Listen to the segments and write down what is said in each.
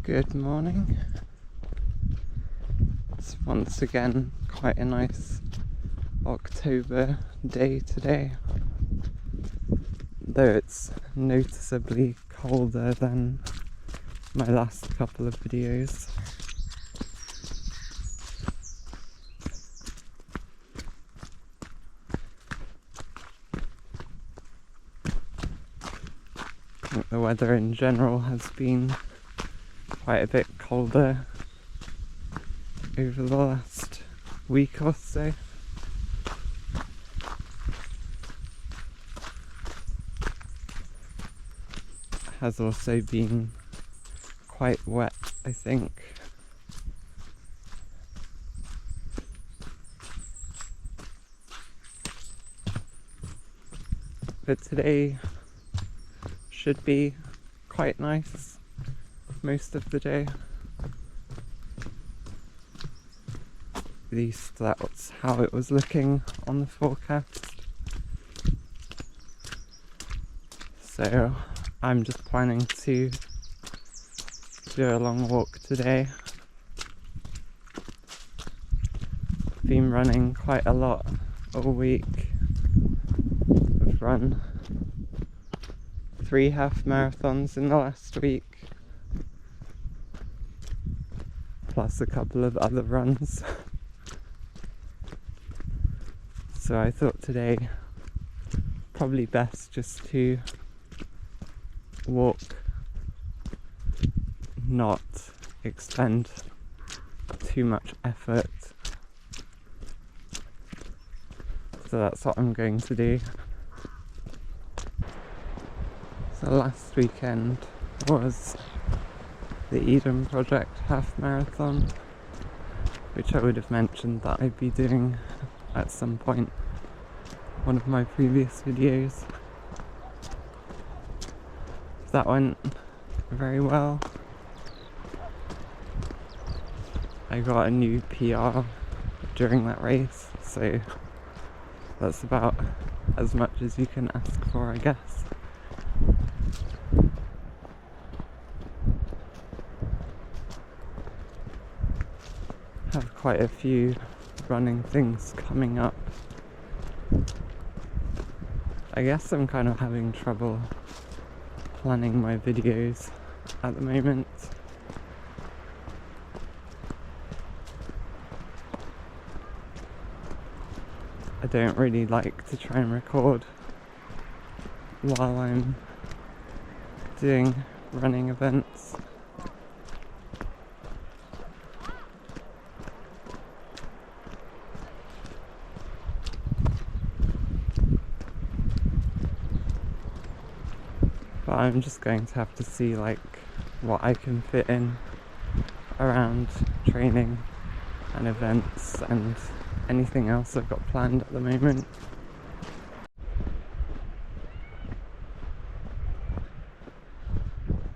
Good morning. It's once again quite a nice October day today, though it's noticeably colder than my last couple of videos. I think the weather in general has been quite a bit colder over the last week or so. Has also been quite wet, I think. But today should be quite nice most of the day. At least that's how it was looking on the forecast. So I'm just planning to do a long walk today. Been running quite a lot all week. I've run 3 half marathons in the last week, plus a couple of other runs. So I thought today probably best just to walk, not expend too much effort. So that's what I'm going to do. So last weekend was the Eden Project half marathon, which I would have mentioned that I'd be doing at some point in one of my previous videos. That went very well. I got a new PR during that race, so that's about as much as you can ask for, I guess. Have quite a few running things coming up. I guess I'm kind of having trouble planning my videos at the moment. I don't really like to try and record while I'm doing running events. But I'm just going to have to see like what I can fit in around training and events and anything else I've got planned at the moment.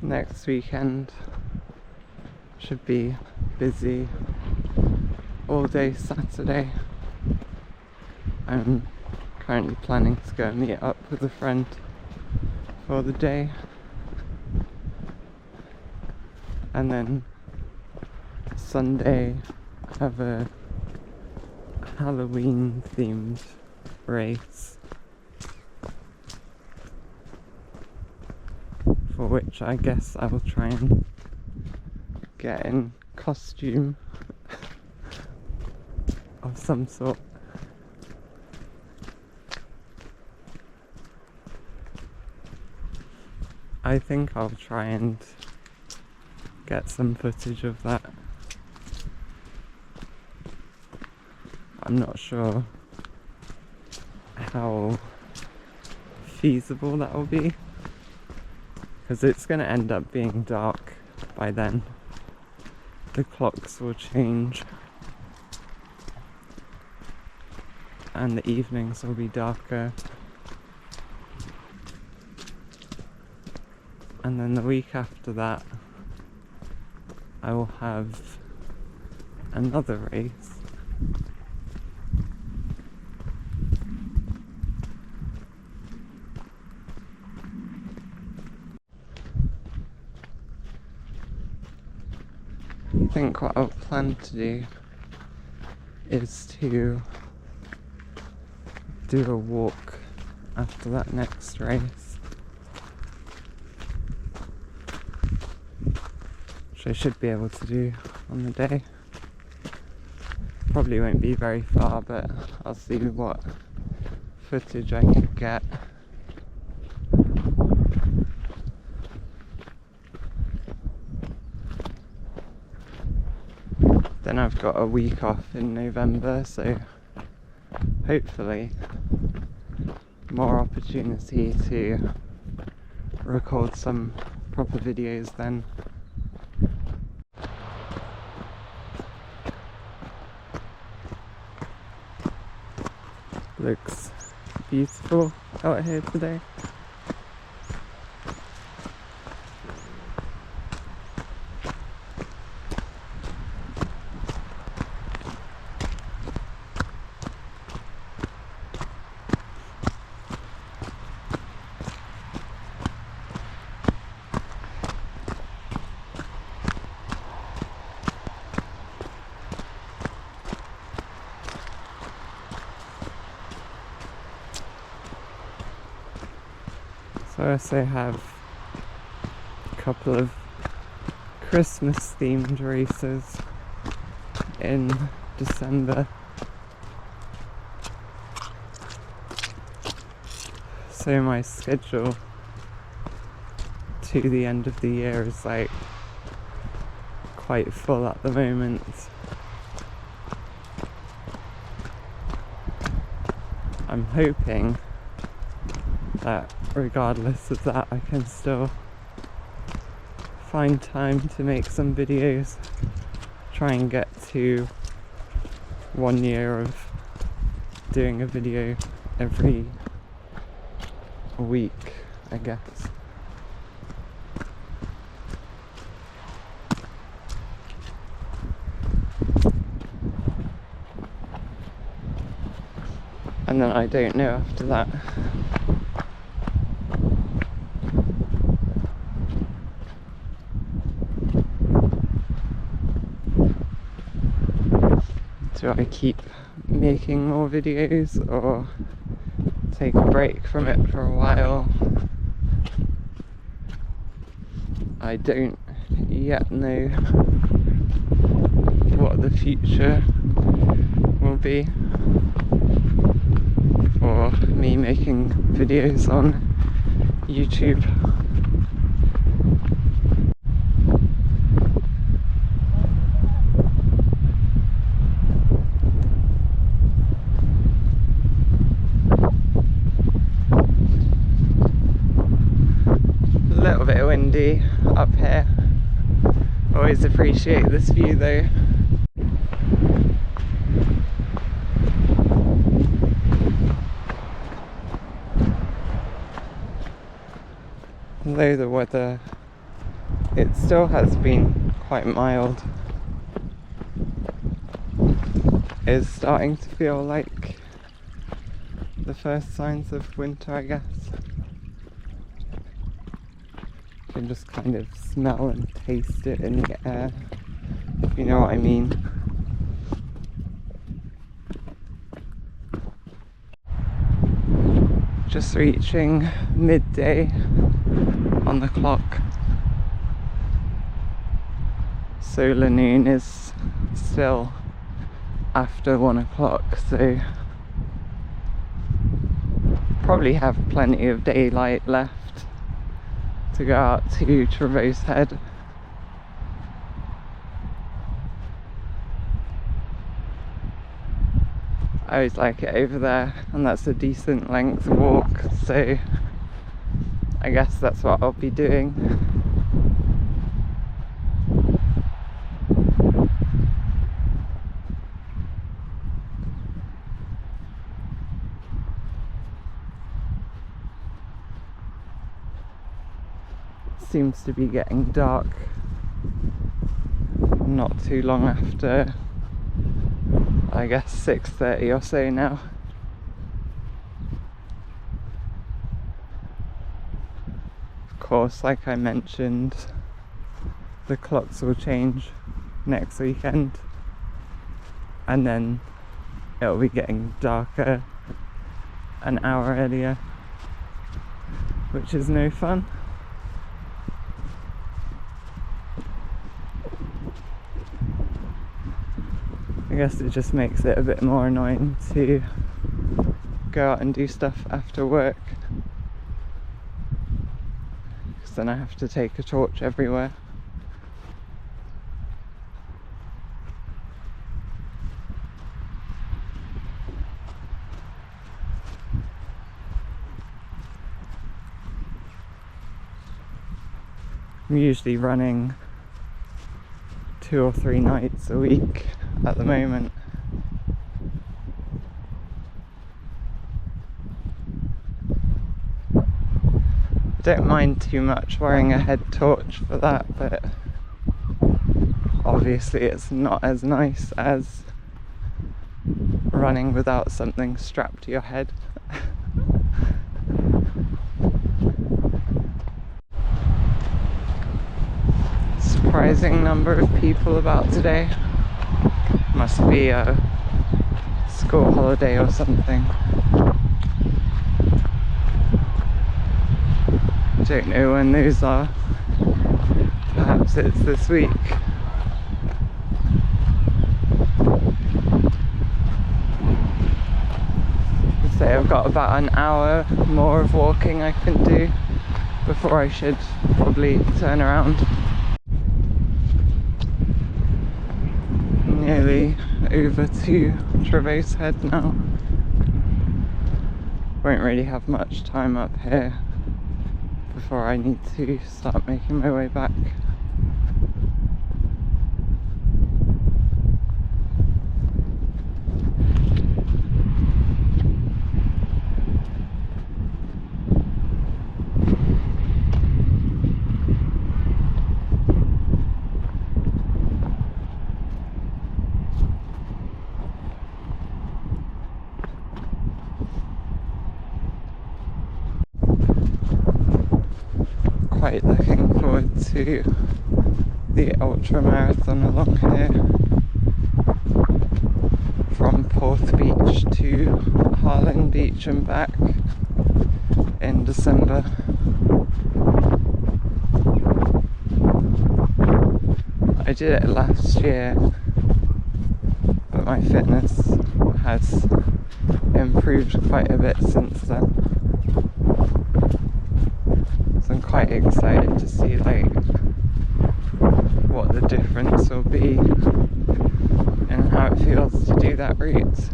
Next weekend should be busy all day Saturday. I'm currently planning to go and meet up with a friend for the day, and then Sunday have a Halloween themed race for which I guess I will try and get in costume of some sort. I think I'll try and get some footage of that. I'm not sure how feasible that will be, because it's going to end up being dark by then. The clocks will change and the evenings will be darker. And then the week after that, I will have another race. I think what I'll plan to do is to do a walk after that next race, which I should be able to do on the day. Probably won't be very far, but I'll see what footage I can get. Then I've got a week off in November, so hopefully more opportunity to record some proper videos then. Looks beautiful out here today. So I also have a couple of Christmas themed races in December. So my schedule to the end of the year is like quite full at the moment. I'm hoping that regardless of that I can still find time to make some videos, try and get to 1 year of doing a video every week, I guess. And then I don't know after that. Do I keep making more videos or take a break from it for a while? I don't yet know what the future will be for me making videos on YouTube. A little bit windy up here. Always appreciate this view though. Although the weather, it still has been quite mild. It's starting to feel like the first signs of winter, I guess. You can just kind of smell and taste it in the air, if you know what I mean. Just reaching midday on the clock. Solar noon is still after 1 o'clock, so probably have plenty of daylight left to go out to Traverse Head. I always like it over there, and that's a decent length walk, so I guess that's what I'll be doing. Seems to be getting dark not too long after, I guess, 6:30 or so now. Of course, like I mentioned, the clocks will change next weekend, and then it'll be getting darker an hour earlier, which is no fun. I guess it just makes it a bit more annoying to go out and do stuff after work, because then I have to take a torch everywhere. I'm usually running 2 or 3 nights a week at the moment. I don't mind too much wearing a head torch for that, but obviously it's not as nice as running without something strapped to your head. Surprising number of people about today. Must be a school holiday or something. Don't know when those are. Perhaps it's this week. I'd say I've got about an hour more of walking I can do before I should probably turn around. Nearly over to Traverse Head now. Won't really have much time up here before I need to start making my way back. Quite looking forward to the ultra marathon along here from Porth Beach to Harlyn Beach and back in December. I did it last year, but my fitness has improved quite a bit since then. So I'm quite excited to see like what the difference will be and how it feels to do that route.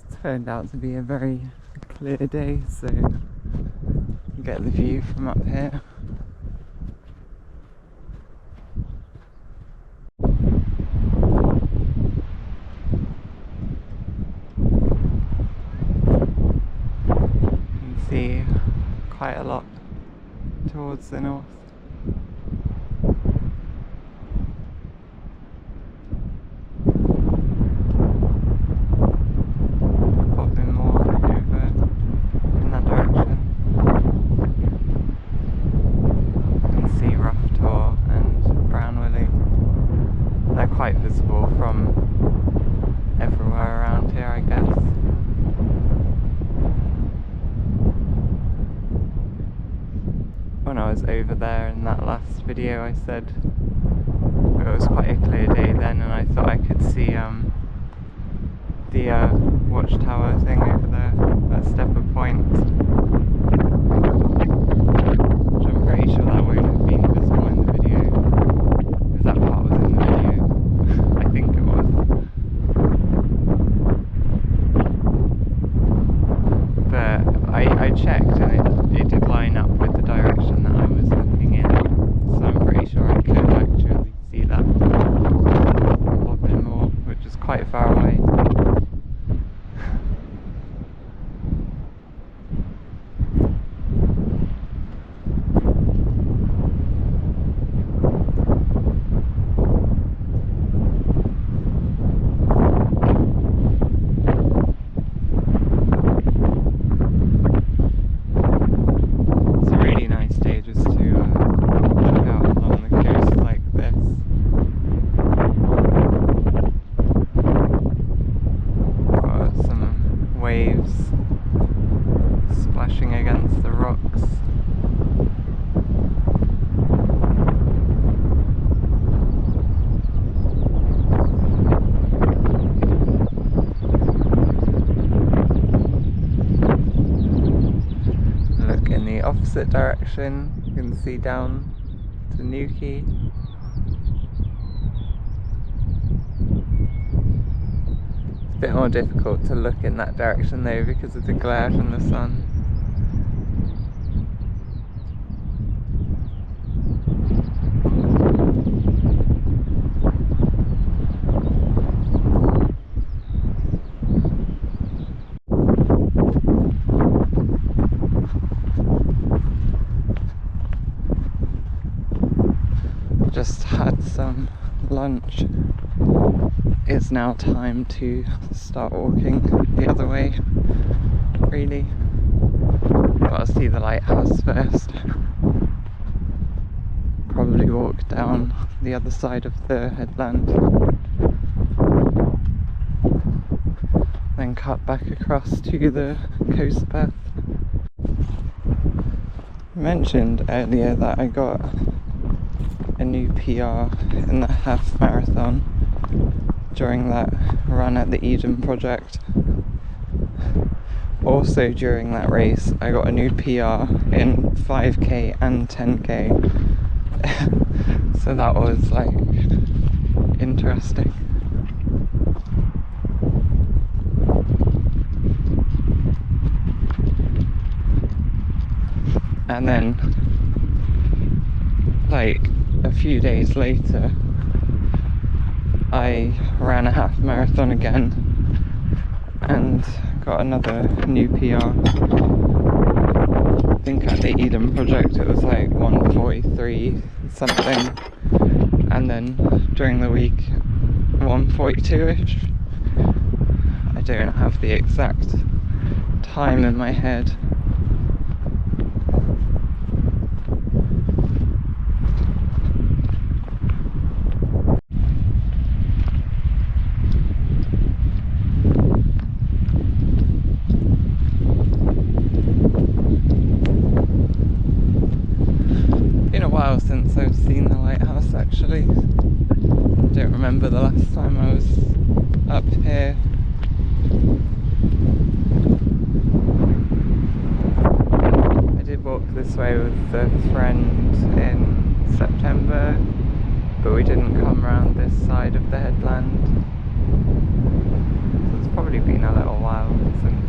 It's turned out to be a very clear day, so you get the view from up here. See quite a lot towards the north. Probably more over in that direction. You can see Rough Tor and Brown Willy. They're quite visible from everywhere around here, I guess. When I was over there in that last video, I said it was quite a clear day then, and I thought I could see the watchtower thing over there at Stepper Point, which I'm pretty sure that won't have been visible in the video, if that part was in the video. I think it was. But I checked and it did line up with the direction that I was looking in, so I'm pretty sure I could actually see that a lot bit more, which is quite far away. waves splashing against the rocks. Look in the opposite direction, you can see down to Newquay. It's a bit more difficult to look in that direction though because of the glare from the sun. Just had some lunch. It's now time to start walking the other way, really. Gotta see the lighthouse first. Probably walk down the other side of the headland. Then cut back across to the coast path. I mentioned earlier that I got a new PR in the half marathon during that run at the Eden Project. Also during that race I got a new PR in 5k and 10k. So that was like interesting. And then like a few days later I ran a half marathon again and got another new PR. I think at the Eden Project it was like 1:43 something, and then during the week 1:42ish. I don't have the exact time in my head. Since I've seen the lighthouse actually. I don't remember the last time I was up here. I did walk this way with a friend in September, but we didn't come around this side of the headland. So it's probably been a little while since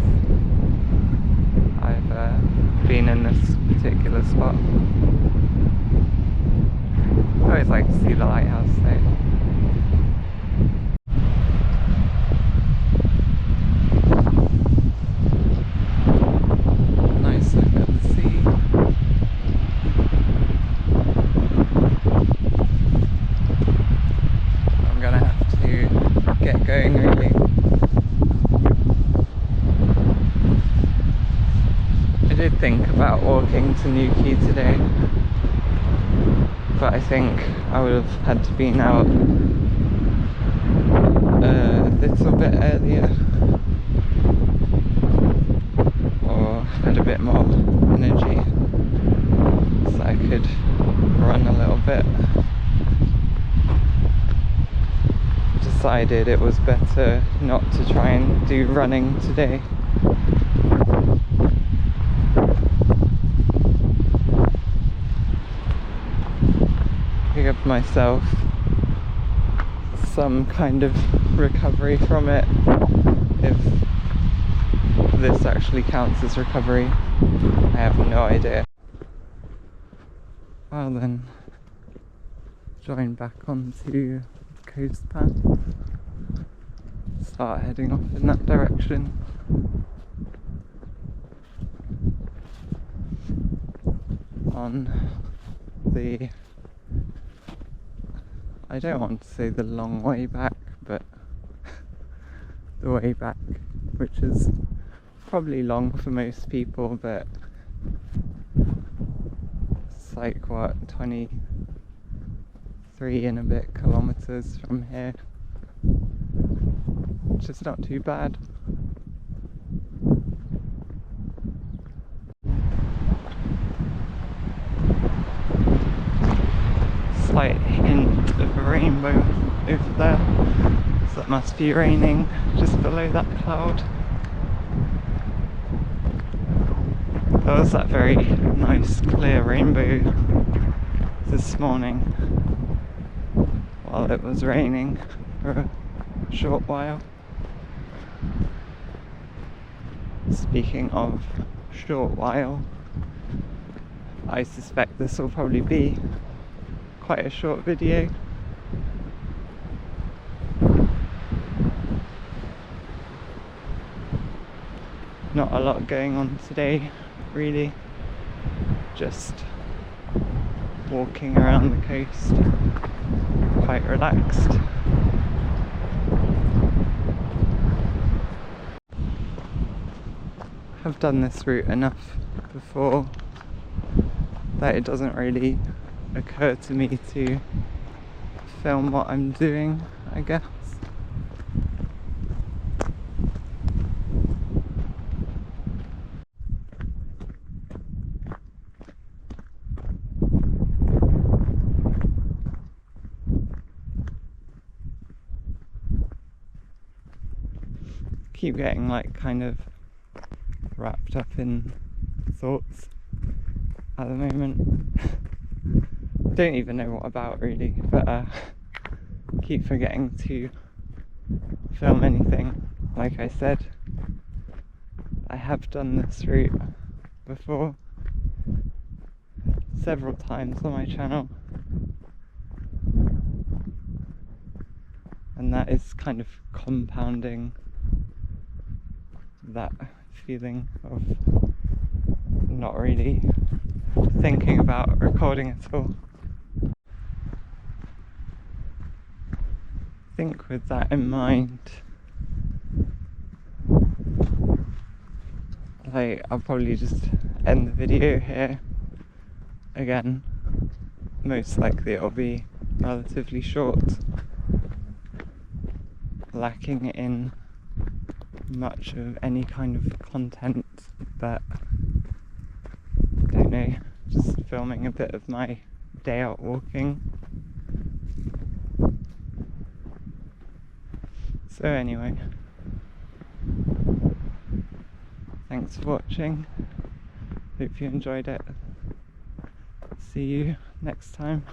I've been in this particular spot. I always like to see the lighthouse though. Nice look at the sea. I'm gonna have to get going really. I did think about walking to Newquay today, but I think I would have had to been out a little bit earlier, or had a bit more energy so I could run a little bit. Decided it was better not to try and do running today. Give myself some kind of recovery from it, if this actually counts as recovery. I have no idea. I'll then join back onto coast path, start heading off in that direction. On the, I don't want to say the long way back, but the way back, which is probably long for most people, but it's like what, 23 and a bit kilometers from here, which is not too bad. rainbow over there, so it must be raining just below that cloud. There was that very nice clear rainbow this morning while it was raining for a short while. Speaking of short while, I suspect this will probably be quite a short video. Not a lot going on today, really. Just walking around the coast, quite relaxed. I've done this route enough before that it doesn't really occur to me to film what I'm doing, I guess. Keep getting like kind of wrapped up in thoughts at the moment. Don't even know what about really, but keep forgetting to film anything. Like I said, I have done this route before several times on my channel, and that is kind of compounding that feeling of not really thinking about recording at all. I think with that in mind, I'll probably just end the video here. Again, most likely it'll be relatively short, lacking in much of any kind of content, but I don't know, just filming a bit of my day out walking. So anyway, thanks for watching, hope you enjoyed it, see you next time.